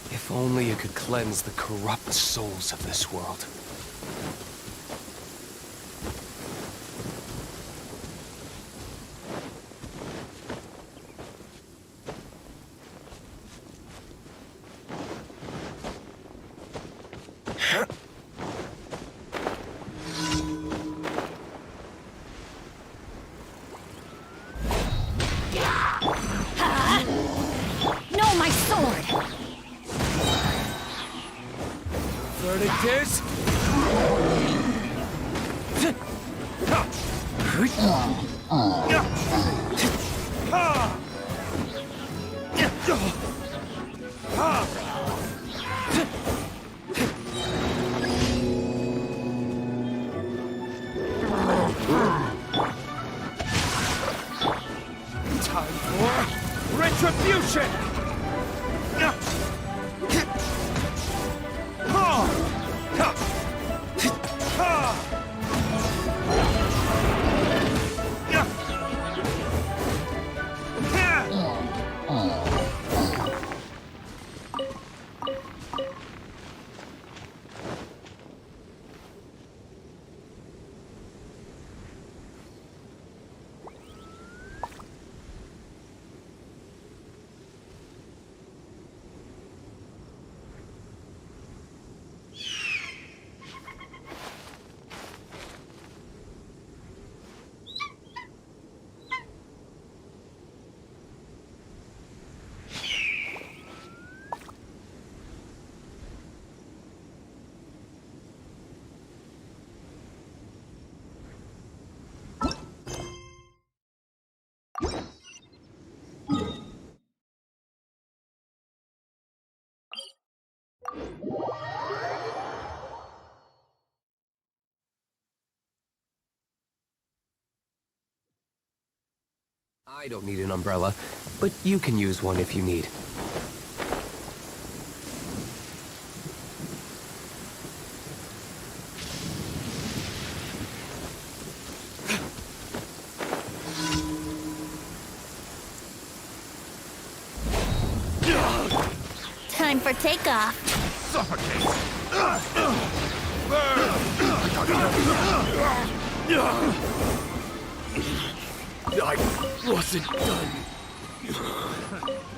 If only you could cleanse the corrupt souls of this world. Time for retribution! I don't need an umbrella, but you can use one if you need. Time for takeoff. Suffocate! I wasn't done.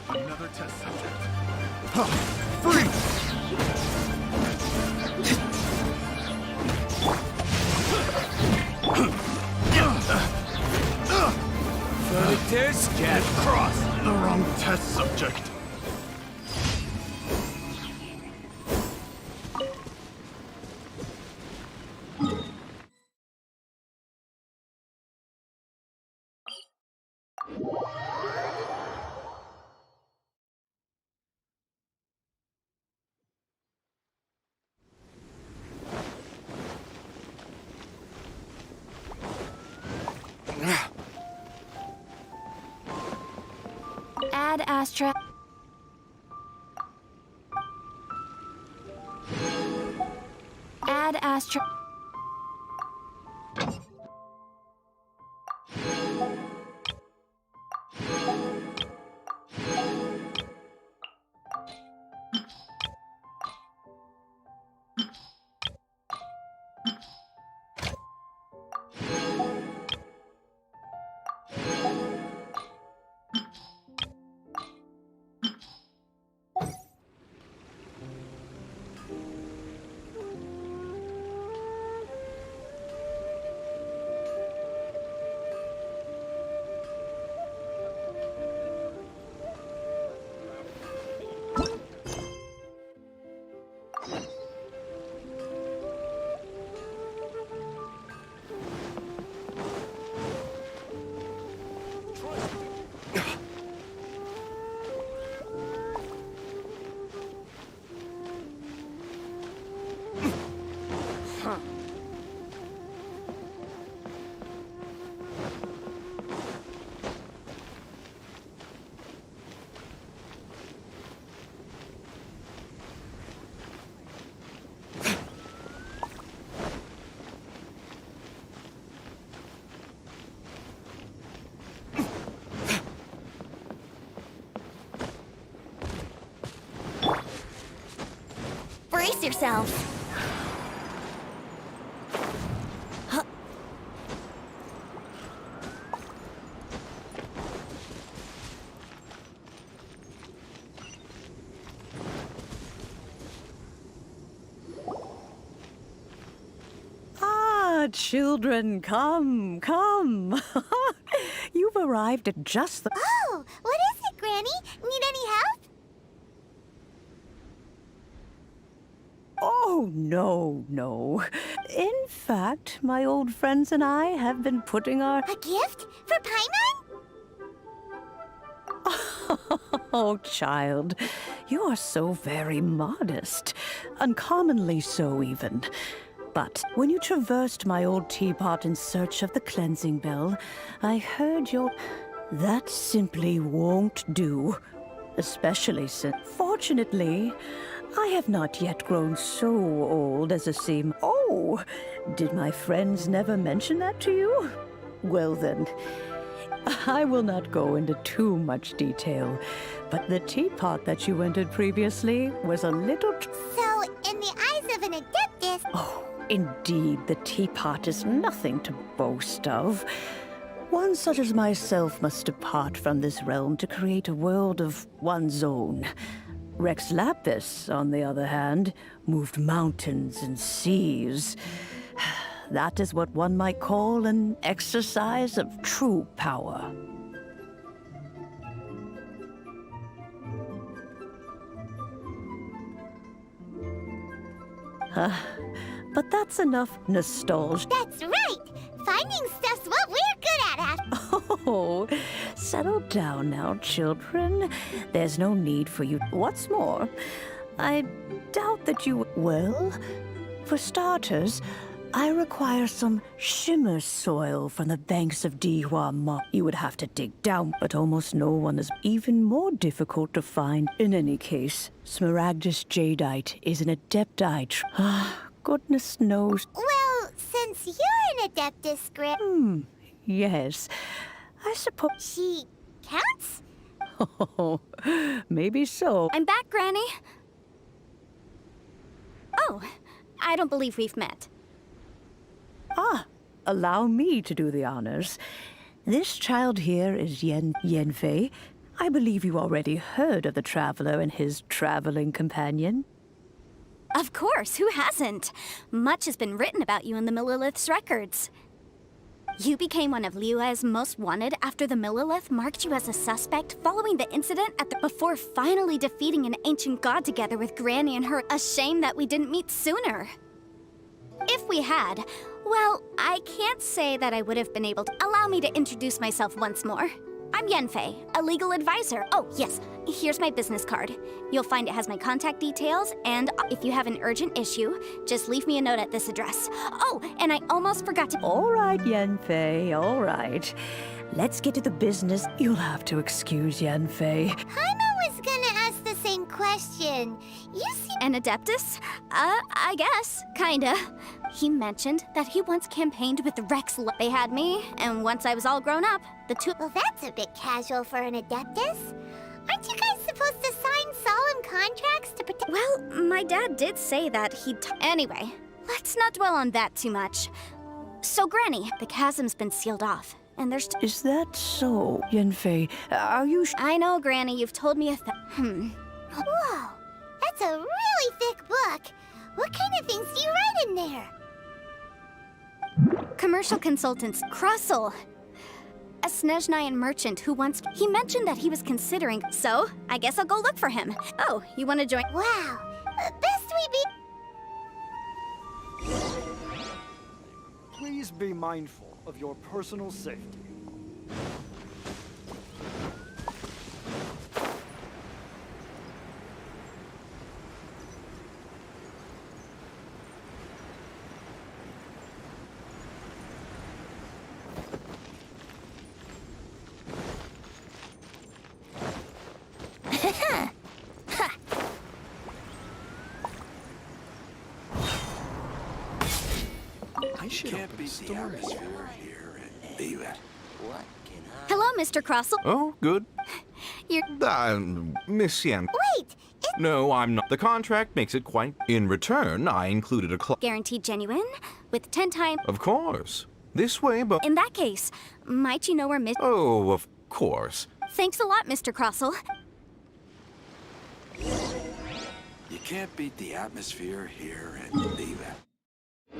Another test subject. Freeze! is... Get crossed! The wrong test subject. Ad Astra. Ad Astra. Brace yourself. Children, come, come. You've arrived at just the... Oh, what is it, Granny? Need any help? Oh, no, no. In fact, my old friends and I have been putting our... A gift? For Paimon? Oh, child, you are so very modest. Uncommonly so, even. But when you traversed my old teapot in search of the cleansing bell, I heard your... That simply won't do. Especially since... Fortunately, I have not yet grown so old as to seem... Oh, did my friends never mention that to you? Well then, I will not go into too much detail, but the teapot that you entered previously was a little... So, in the eyes of an adeptus... Oh, indeed, the teapot is nothing to boast of. One such as myself must depart from this realm to create a world of one's own. Rex Lapis, on the other hand, moved mountains and seas. That is what one might call an exercise of true power. But that's enough nostalgia. That's right! Finding stuff's what we're good at. Oh, settle down now, children. There's no need for you. What's more, I doubt that you... Well, for starters, I require some shimmer soil from the banks of Dihua Ma. You would have to dig down, but almost no one is even more difficult to find. In any case, Smaragdus Jadeite is an adeptite. Goodness knows. Well, since you're an adeptus, Grim... Yes, I suppose... She counts? Oh, maybe so. I'm back, Granny. Oh, I don't believe we've met. Allow me to do the honors. This child here is Yenfei. I believe you already heard of the traveler and his traveling companion. Of course, who hasn't? Much has been written about you in the Millilith's records. You became one of Liyue's most wanted after the Millilith marked you as a suspect following the incident before finally defeating an ancient god together with Granny and her. A shame that we didn't meet sooner. If we had, well, I can't say that I would have been able to. Allow me to introduce myself once more. I'm Yanfei, a legal advisor. Oh, yes, here's my business card. You'll find it has my contact details, and if you have an urgent issue, just leave me a note at this address. Oh, and I almost forgot to— All right, Yanfei, all right. Let's get to the business. You'll have to excuse Yanfei. Paimon was gonna ask the same question. You seem— An Adeptus? I guess. Kinda. He mentioned that he once campaigned with Rex. They had me, and once I was all grown up, the two— Well, that's a bit casual for an Adeptus. Aren't you guys supposed to sign solemn contracts to protect— Well, my dad did say that Anyway, let's not dwell on that too much. So, Granny, the chasm's been sealed off, and there's— Is that so, Yanfei? Are you I know, Granny, you've told me Whoa, that's a really thick book. What kind of things do you write in there? Commercial consultants, Crossel. A Snezhnayan merchant who once— He mentioned that he was considering, so I guess I'll go look for him. Oh, you want to join— Wow, best we be— Please be mindful of your personal safety. I should Can't open beat a the store. atmosphere here and leave it. Hello, Mr. Crossel. Oh, good. You're— Miss Yen. Wait, No, I'm not. The contract makes it quite. In return, I included a clause. Guaranteed genuine? With 10 times— Of course. This way, but. In that case, might you know where Miss— Oh, of course. Thanks a lot, Mr. Crossel. You can't beat the atmosphere here and leave it.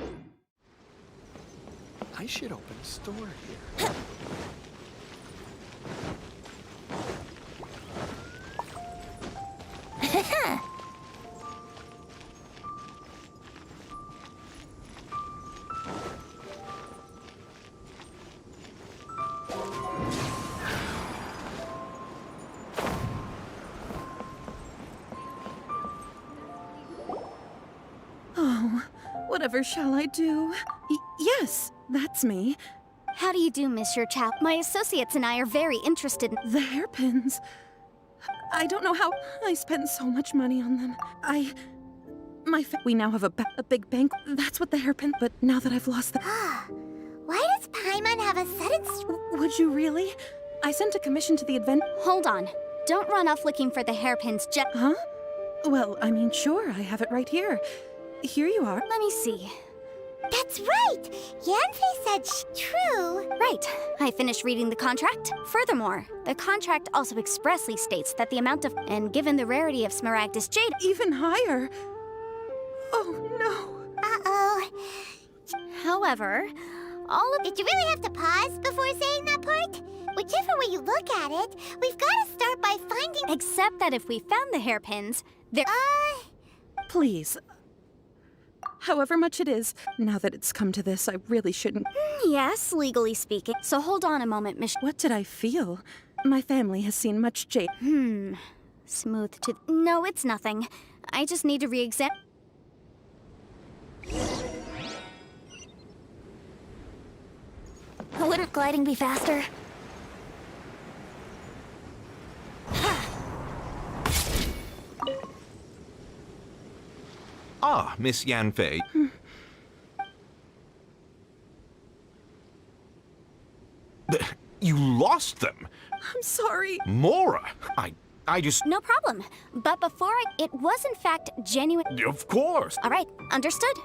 I should open a store here. Oh, whatever shall I do? Yes, that's me. How do you do, Monsieur Chow? My associates and I are very interested in— The hairpins. I don't know how I spent so much money on them. We now have a big bank. That's what the hairpin. But now that I've lost the— why does Paimon have a sudden Would you really? I sent a commission to the event. Hold on. Don't run off looking for the hairpins, Huh? Well, I mean, sure, I have it right here. Here you are. Let me see. That's right! Yanfei said true! Right. I finished reading the contract. Furthermore, the contract also expressly states that the amount of— And given the rarity of Smaragdus jade— Even higher. Oh, no. Uh-oh. However, all of— Did you really have to pause before saying that part? Whichever way you look at it, we've got to start by finding— Except that if we found the hairpins, there— Please. However much it is, now that it's come to this, I really shouldn't. Yes, legally speaking. So hold on a moment, Miss— What did I feel? My family has seen much jade. Smooth to— No, it's nothing. I just need to re-examine— Wouldn't gliding be faster? Ah, Miss Yanfei. You lost them. I'm sorry. Mora. I just. No problem. But before it was in fact genuine— Of course. All right, understood.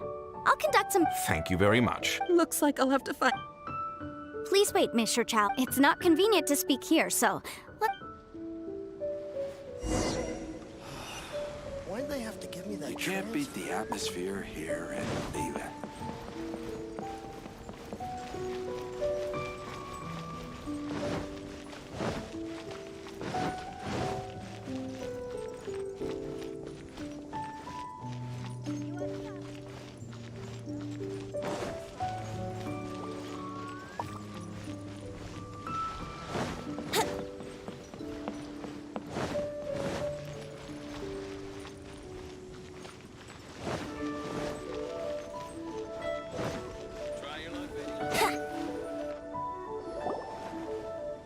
I'll conduct some— Thank you very much. Looks like I'll have to find. Please wait, Mr. Chow. It's not convenient to speak here, so— Why'd they have to give me that? You can't beat the atmosphere here and leave it.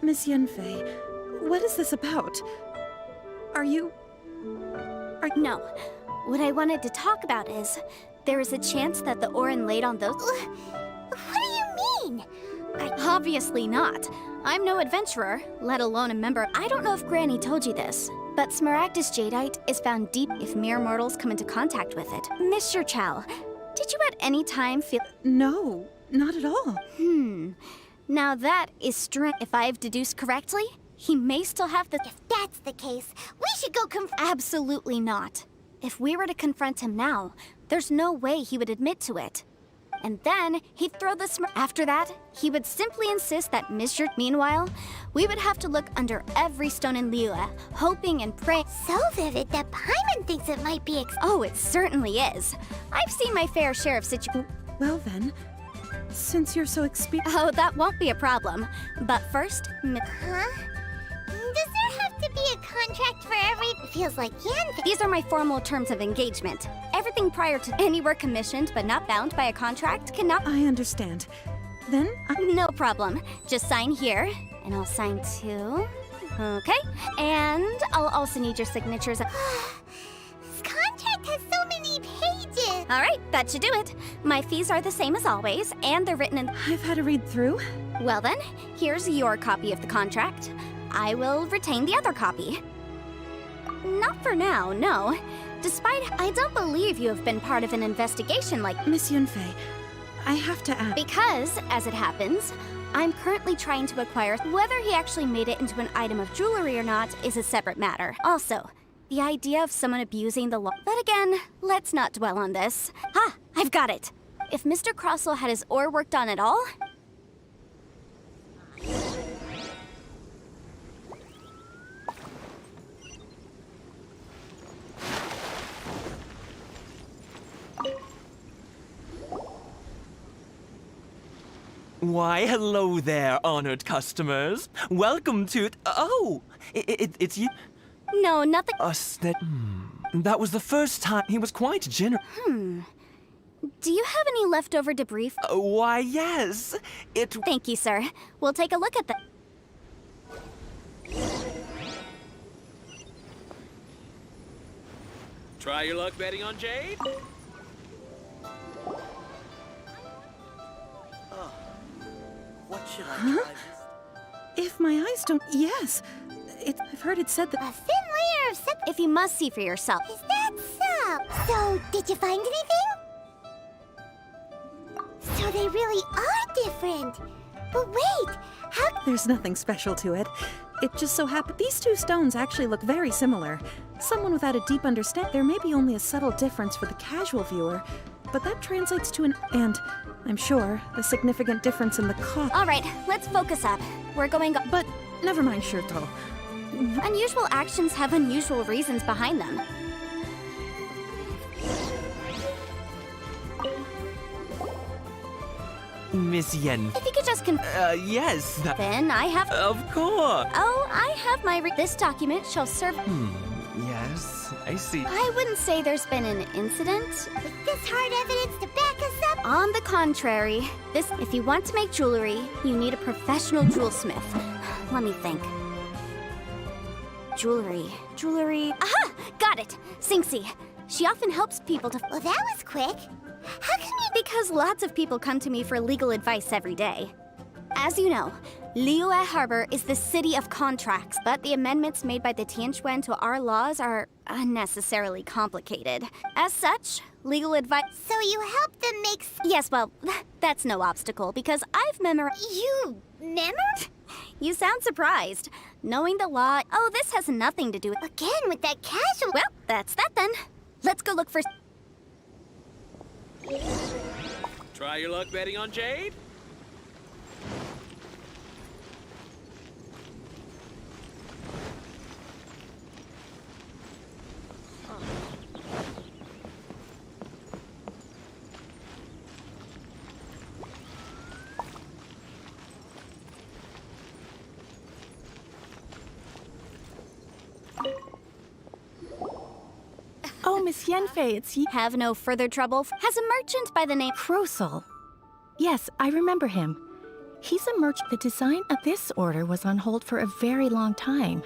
Miss Yenfei, what is this about? Are you... No. What I wanted to talk about is, there is a chance that the Orin laid on those... What do you mean? Obviously not. I'm no adventurer, let alone a member. I don't know if Granny told you this, but Smaragdus jadeite is found deep if mere mortals come into contact with it. Mr. Chow, did you at any time feel... No, not at all. Now that is strange. If I've deduced correctly, he may still have the... If that's the case, we should go Absolutely not. If we were to confront him now, there's no way he would admit to it. And then he'd throw the After that, he would simply insist that Mr. Meanwhile, we would have to look under every stone in Liyue, hoping and praying. So vivid that Paimon thinks it might be Oh, it certainly is. I've seen my fair share of Well then, since you're so Oh, that won't be a problem. But first, Huh? Does there have to be a contract for every... Feels like Yan... These are my formal terms of engagement. Everything prior to any work commissioned but not bound by a contract cannot... I understand. Then No problem. Just sign here, and I'll sign too. Okay, and I'll also need your signatures. This contract has so many pages! All right, that should do it. My fees are the same as always, and they're written in... I've had a read through. Well then, here's your copy of the contract. I will retain the other copy. Not for now, no. Despite, I don't believe you have been part of an investigation like... Miss Yunfei, I have to ask... Because, as it happens, I'm currently trying to acquire... Whether he actually made it into an item of jewelry or not is a separate matter. Also, the idea of someone abusing the law... But again, let's not dwell on this. Ha! I've got it! If Mr. Crossell had his ore worked on at all... Why, hello there, honored customers. Welcome to... Oh! It's you... No, nothing... That was the first time he was quite generous. Do you have any leftover debris? Why, yes. Thank you, sir. We'll take a look at the... Try your luck betting on Jade? What should I try this? If my eyes don't... Yes. I've heard it said that... A thin layer of sep... If you must see for yourself. Is that so? So, did you find anything? So they really are different. But wait, how... There's nothing special to it. It just so happened these two stones actually look very similar. Someone without a deep understanding... There may be only a subtle difference for the casual viewer, but that translates to an... And, I'm sure, a significant difference in the cost... All right, let's focus up. We're going... But, never mind, Shirto. Unusual actions have unusual reasons behind them. Miss Yen. If you could just yes. Then I have... Of course. Oh, I have my... This document shall serve... Yes, I see. I wouldn't say there's been an incident. With this hard evidence to back us up... On the contrary, if you want to make jewelry, you need a professional jewelsmith. Let me think. Jewelry... Aha! Got it! Singxi. She often helps people to... Well, that was quick. How come you... Because lots of people come to me for legal advice every day. As you know, Liyue Harbor is the city of contracts, but the amendments made by the Tianquan to our laws are unnecessarily complicated. As such, legal advice... So you help them make... Yes, well, that's no obstacle, because I've memorized... You... memorized? You sound surprised. Knowing the law... Oh, this has nothing to do with... Again, with that casual... Well, that's that then. Let's go look for... Try your luck betting on Jade? Oh, Miss Yenfei, it's you. Have no further trouble. Has a merchant by the name... Crossell. Yes, I remember him. He's a merchant. The design of this order was on hold for a very long time,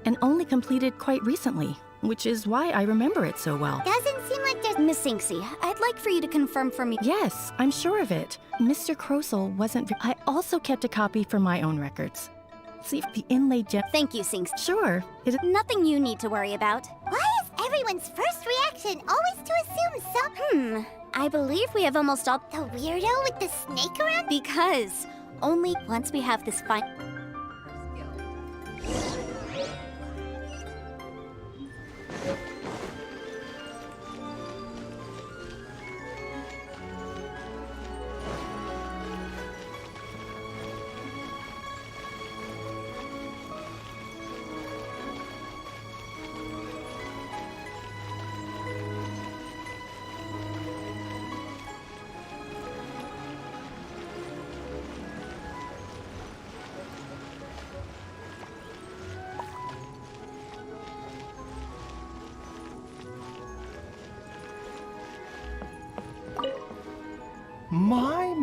and only completed quite recently, which is why I remember it so well. Doesn't seem like there's... Miss Sinksy, I'd like for you to confirm for me. Yes, I'm sure of it. Mr. Krosel wasn't... I also kept a copy for my own records. See if the inlaid gem... Thank you, Sinksy. Sure. Nothing you need to worry about. Why is everyone's first reaction always to assume some... I believe we have almost all... The weirdo with the snake around? Because only once we have this fine...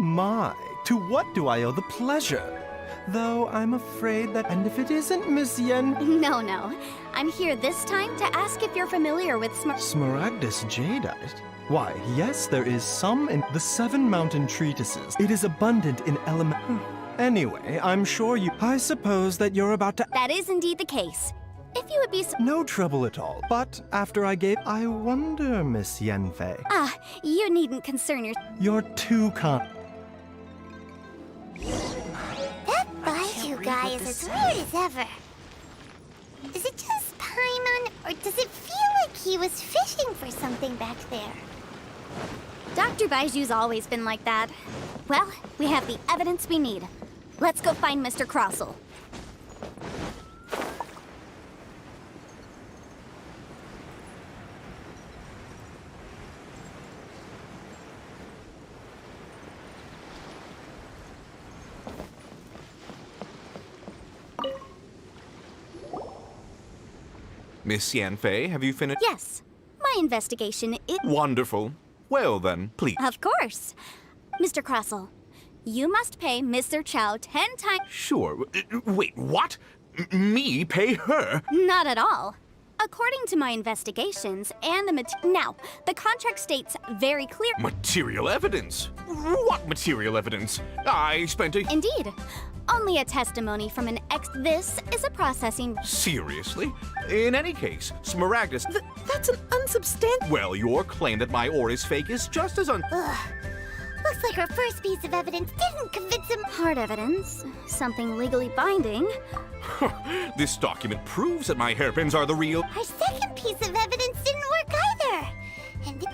My, to what do I owe the pleasure? Though I'm afraid that, and if it isn't Miss Yen... No. I'm here this time to ask if you're familiar with Smaragdus jadeite? Why, yes, there is some in the 7 mountain treatises. It is abundant in element... Anyway, I'm sure you... I suppose that you're about to... That is indeed the case. If you would be so... No trouble at all. But after I gave... I wonder, Miss Yenfei. You needn't concern yourself. You're too kind. That Baiju guy is as weird as ever. Is it just Paimon, or does it feel like he was fishing for something back there? Dr. Baiju's always been like that. Well, we have the evidence we need. Let's go find Mr. Crossel. Miss Yanfei, have you finished? Yes. My investigation is... Wonderful. Well then, please. Of course. Mr. Crossel, you must pay Mr. Chow 10 times... Sure. Wait, what? Me pay her? Not at all. According to my investigations and the Now, the contract states very clear... Material evidence? What material evidence? I spent a... Indeed. Only a testimony from an This is a processing... Seriously? In any case, Smaragdus... That's an unsubstantiated... Well, your claim that my ore is fake is just as Ugh. Looks like our first piece of evidence didn't convince him. Hard evidence. Something legally binding. This document proves that my hairpins are the real... Our second piece of evidence didn't work either. And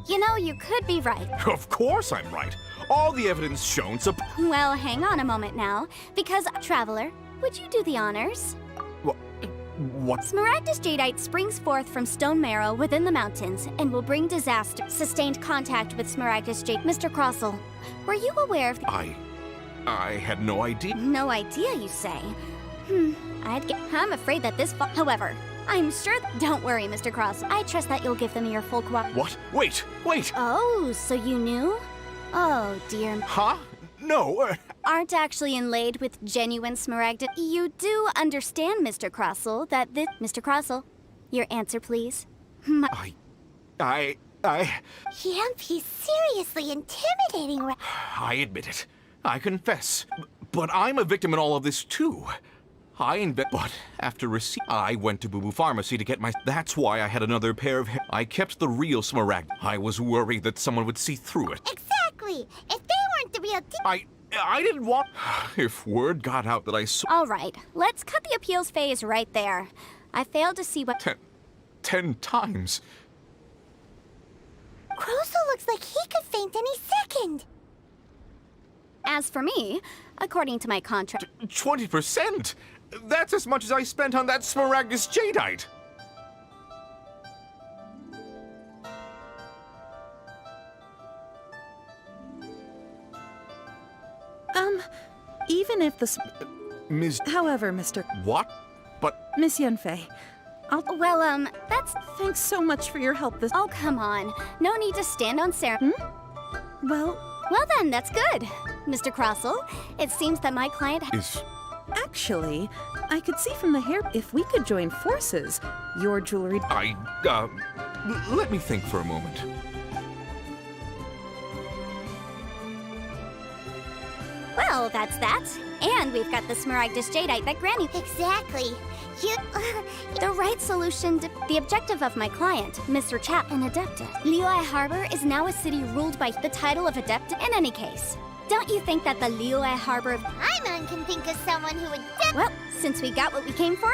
You know, you could be right. Of course I'm right. All the evidence shown Well, hang on a moment now, because, Traveler, would you do the honors? What? Smaragdus jadeite springs forth from stone marrow within the mountains and will bring disaster. Sustained contact with Smaragdus jade. Mr. Crossel, were you aware of... I had no idea. No idea, you say? I'm afraid that this... However, I'm sure... Don't worry, Mr. Crossel. I trust that you'll give them your full What? Wait! Oh, so you knew? Oh, dear. Huh? No. Aren't actually inlaid with genuine smaragdus. You do understand, Mr. Crossel, that this... Mr. Crossel, your answer, please. He's seriously intimidating. I admit it. I confess. But I'm a victim in all of this, too. But after receipt, I went to Boo Boo Pharmacy to get my... That's why I had another pair of hair. I kept the real smaragd. I was worried that someone would see through it. Exactly. If they weren't the real... I didn't want... If word got out that I saw... All right, let's cut the appeals phase right there. I failed to see what... 10 times. Krosel looks like he could faint any second. As for me, according to my contract... 20%? That's as much as I spent on that Smaragdus jadeite. Even if the... Ms... However, Mr... What? But... Miss Yenfei, Well, that's... Thanks so much for your help this... Oh, come on. No need to stand on Sarah. Well... Well then, that's good. Mr. Crossell. It seems that my client Is... Actually, I could see from the hair if we could join forces. Your jewelry. Let me think for a moment. Well, that's that. And we've got the Smaragdus Jadeite that Granny... Exactly. You... The right solution to the objective of my client, Mr. Chap, an Adeptus. Liyue Harbor is now a city ruled by the title of Adeptus in any case. Don't you think that the Liyue Harbor of... Paimon can think of someone who would... Well, since we got what we came for...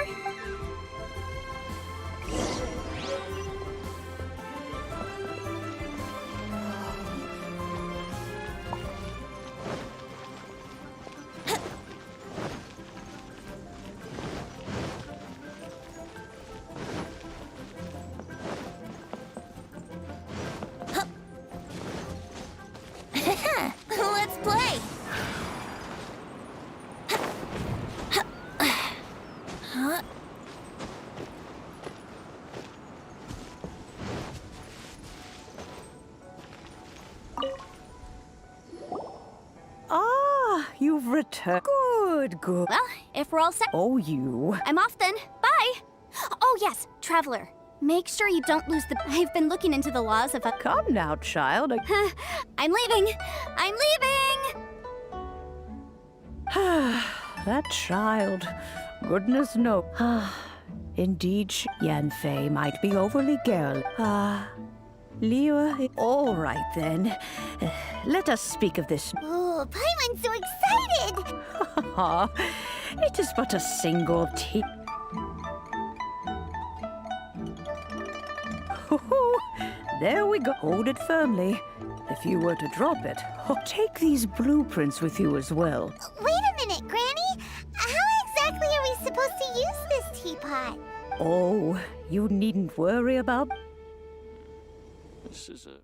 Let's play! Huh? Ah, you've returned. Good, good. Well, if we're all set... Oh, you. I'm off then. Bye! Oh, yes, Traveler. Make sure you don't lose the... I've been looking into the laws of... Come now, child. I'm leaving! I'm leaving! That child. Goodness no. Indeed, Yanfei might be overly girl. Liyue. All right then. Let us speak of this. Oh, Paimon's so excited! It is but a single tea. There we go. Hold it firmly. If you were to drop it, take these blueprints with you as well. Wait a minute, Granny! How exactly are we supposed to use this teapot? Oh, you needn't worry about... This is a...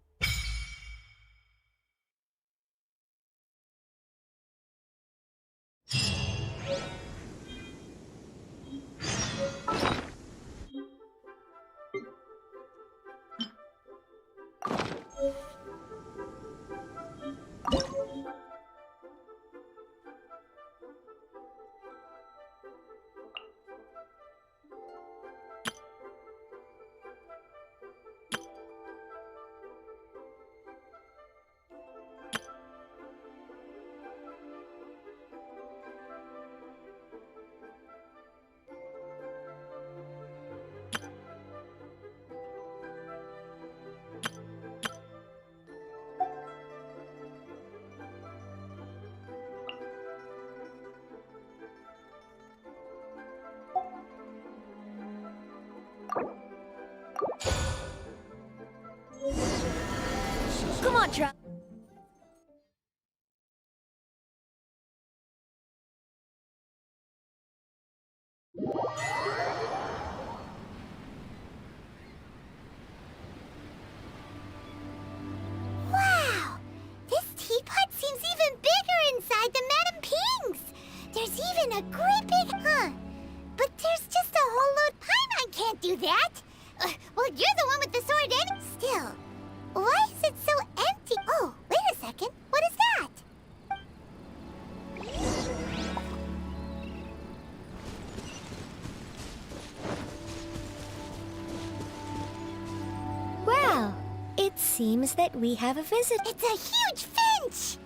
Come on, Tra... Wow! This teapot seems even bigger inside than Madame Ping's! There's even a great big... But there's just a whole load... Paimon can't do that! Well, you're the one with the sword and... Still, why is it so empty? Oh, wait a second. What is that? Well, it seems that we have a visit. It's a huge finch!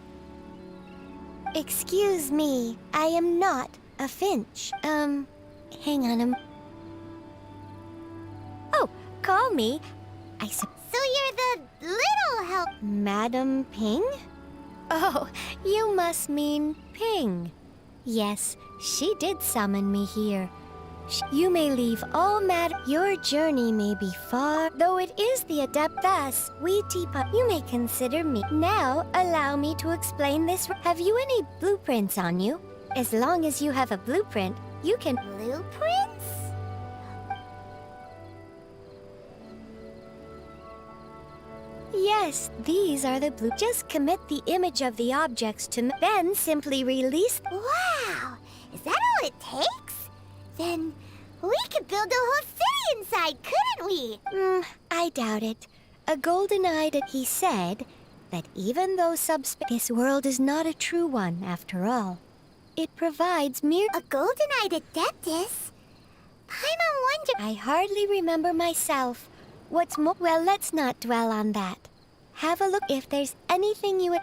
Excuse me, I am not a finch. Hang on Oh, call me. So you're the little help... Madam Ping? Oh, you must mean Ping. Yes, she did summon me here. You may leave all matter. Your journey may be far, though it is the Adeptus. We teapot. You may consider me. Now, allow me to explain this. Have you any blueprints on you? As long as you have a blueprint, you can... Blueprints? Yes, these are the blue. Just commit the image of the objects to then simply release. Wow! Is that all it takes? Then we could build a whole city inside, couldn't we? I doubt it. A golden-eyed, he said, that even though this world is not a true one after all. It provides mere— A golden-eyed adeptus? I'm a wonder— I hardly remember myself. What's more— Well, let's not dwell on that. Have a look if there's anything you would—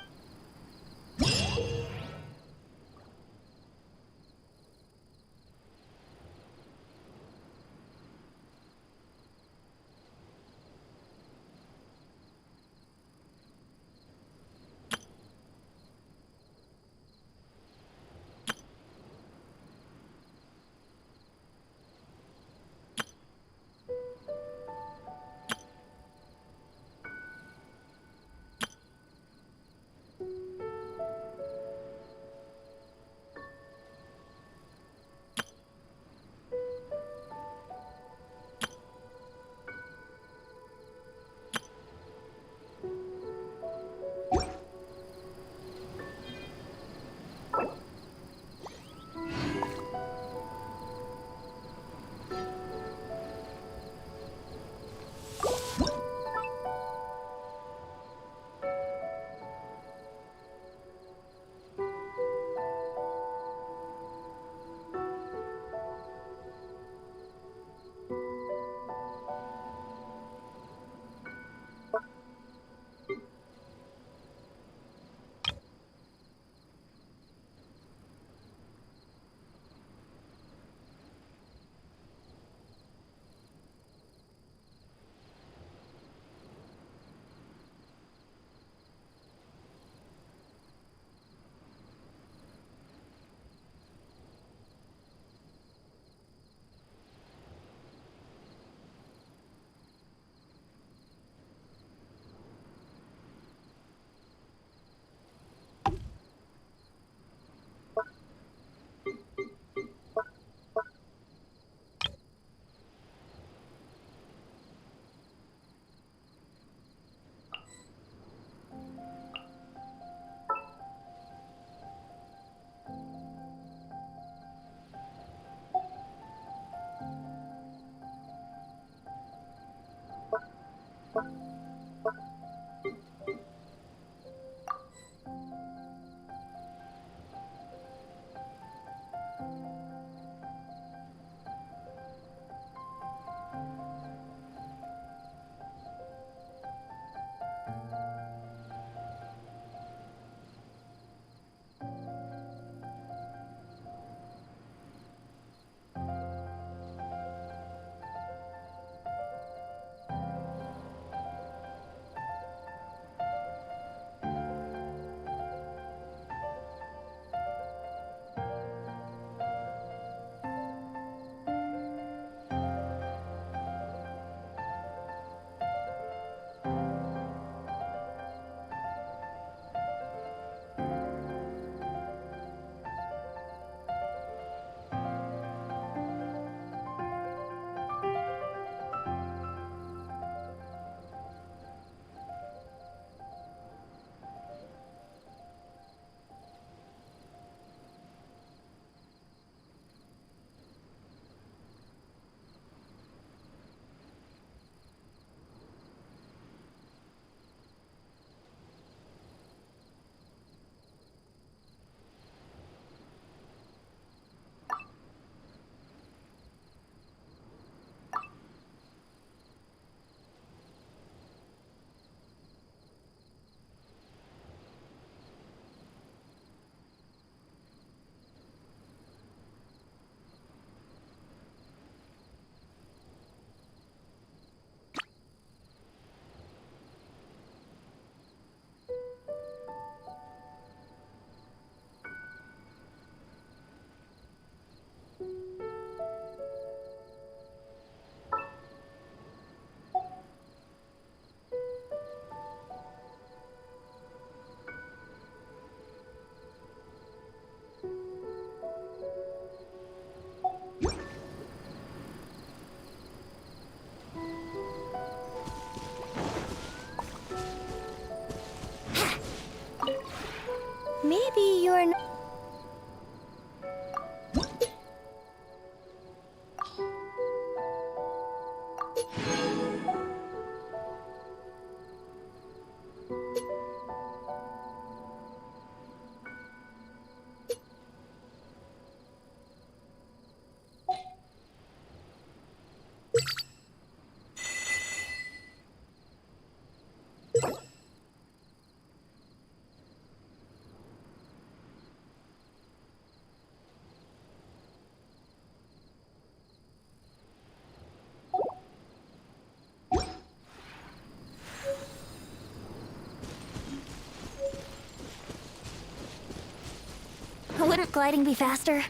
gliding be faster?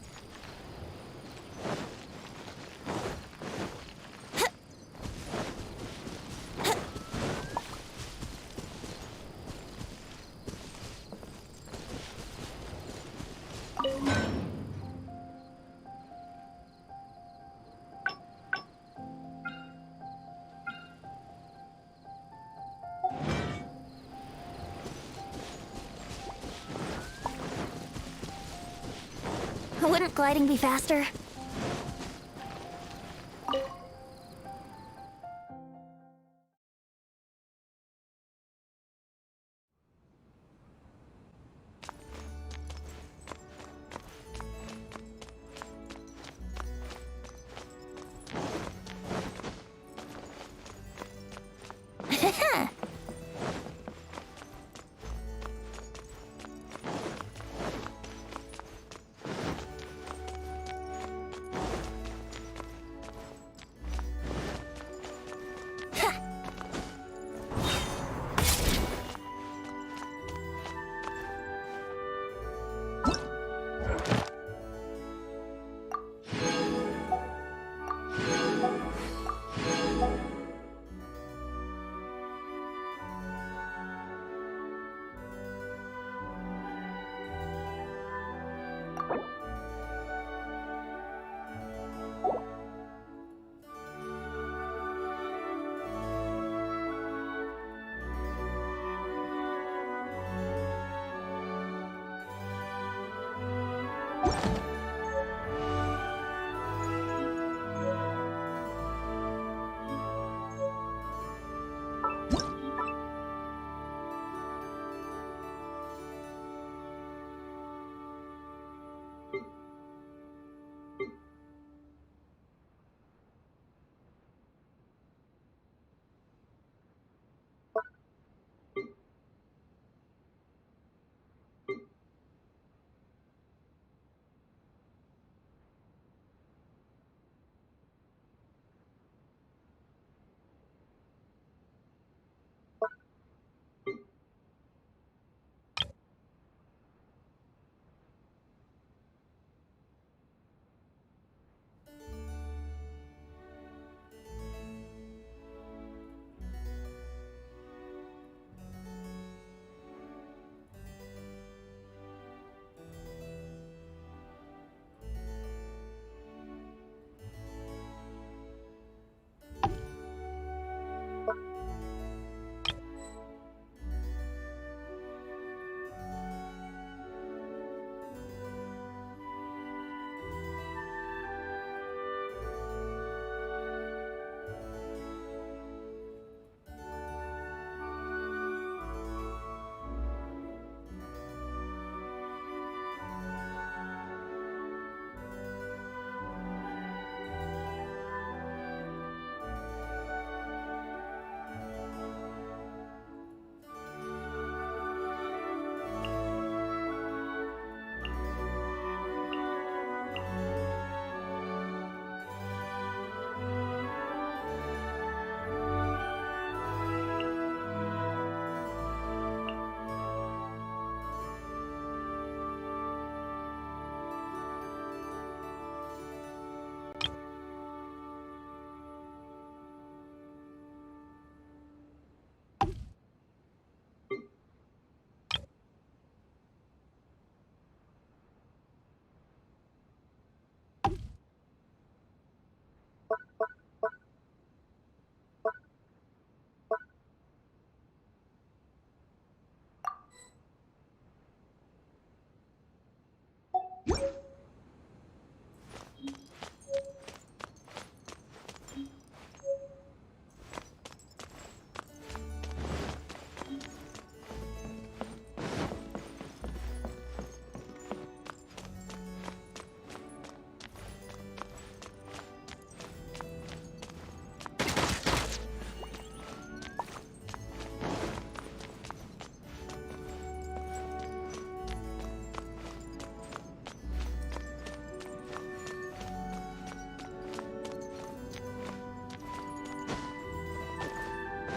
Wouldn't gliding be faster?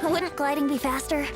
Wouldn't gliding be faster?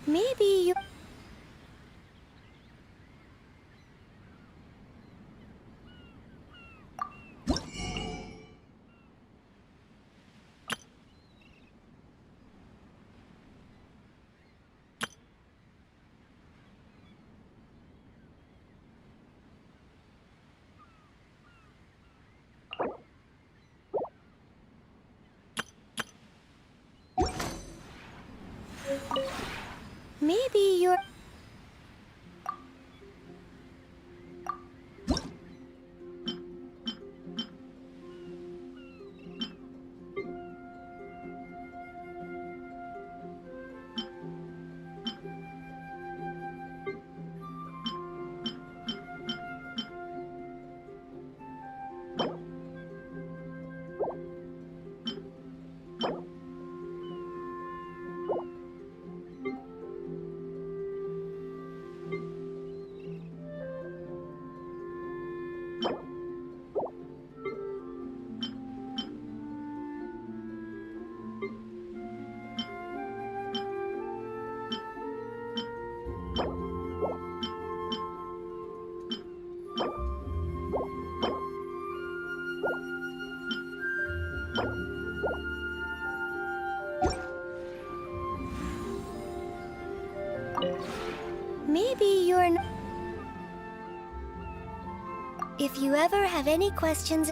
Maybe you... Maybe you're... Maybe you're... If you ever have any questions...